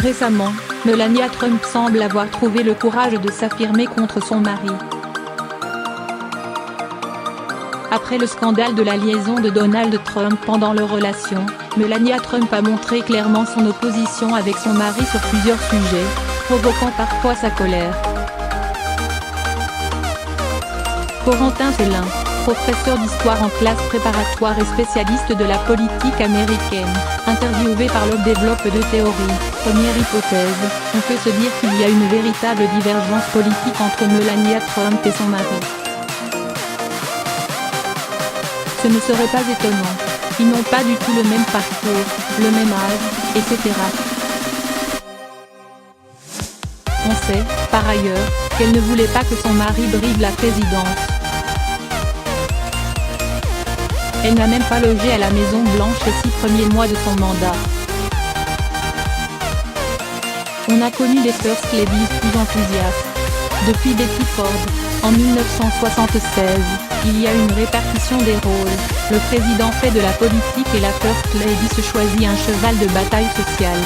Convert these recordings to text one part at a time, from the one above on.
Récemment, Melania Trump semble avoir trouvé le courage de s'affirmer contre son mari. Après le scandale de la liaison de Donald Trump pendant leur relation, Melania Trump a montré clairement son opposition avec son mari sur plusieurs sujets, provoquant parfois sa colère. Corentin Célin, professeur d'histoire en classe préparatoire et spécialiste de la politique américaine, interviewé par l'Aube développe deux théories. Première hypothèse, on peut se dire qu'il y a une véritable divergence politique entre Melania Trump et son mari. Ce ne serait pas étonnant. Ils n'ont pas du tout le même parcours, le même âge, etc. On sait, par ailleurs, qu'elle ne voulait pas que son mari brigue la présidence. Elle n'a même pas logé à la Maison Blanche les 6 premiers mois de son mandat. On a connu des First Ladies plus enthousiastes. Depuis Betty Ford, en 1976, il y a une répartition des rôles, le président fait de la politique et la First Lady se choisit un cheval de bataille sociale.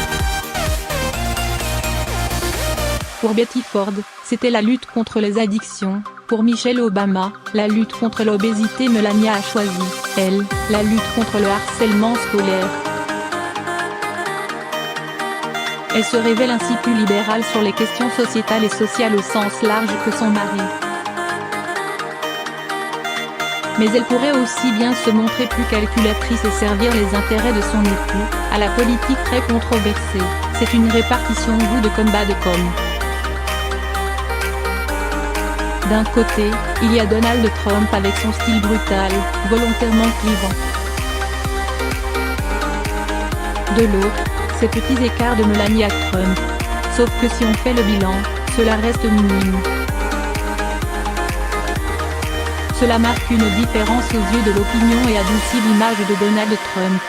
Pour Betty Ford, c'était la lutte contre les addictions, pour Michelle Obama, la lutte contre l'obésité. Melania a choisi, elle, la lutte contre le harcèlement scolaire. Elle se révèle ainsi plus libérale sur les questions sociétales et sociales au sens large que son mari. Mais elle pourrait aussi bien se montrer plus calculatrice et servir les intérêts de son époux, à la politique très controversée. C'est une répartition goût de comme bas de com. D'un côté, il y a Donald Trump avec son style brutal, volontairement clivant. De l'autre, ces petits écarts de Melania Trump. Sauf que si on fait le bilan, cela reste minime. Cela marque une différence aux yeux de l'opinion et adoucit l'image de Donald Trump.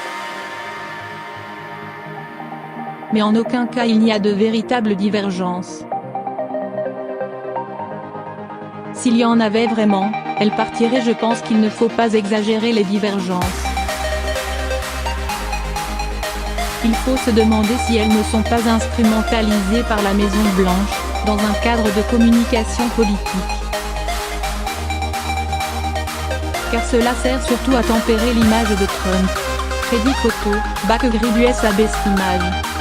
Mais en aucun cas il n'y a de véritable divergence. S'il y en avait vraiment, elle partirait. Je pense qu'il ne faut pas exagérer les divergences. Il faut se demander si elles ne sont pas instrumentalisées par la Maison Blanche, dans un cadre de communication politique. Car cela sert surtout à tempérer l'image de Trump. Freddy Cotto, Back Grid USA Best Image.